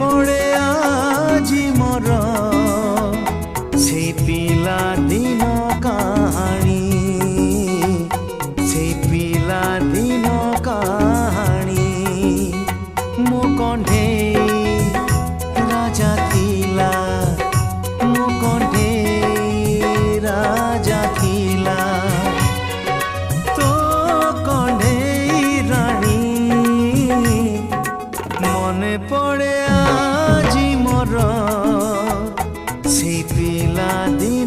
पड़े आजी मोर से पिला दिन कहानी से पिला दिन कहानी मो कंढे राजा थिला मो कंढे राजा थिला तो कंढे रानी मने पड़े आजी मोर से पिला दिन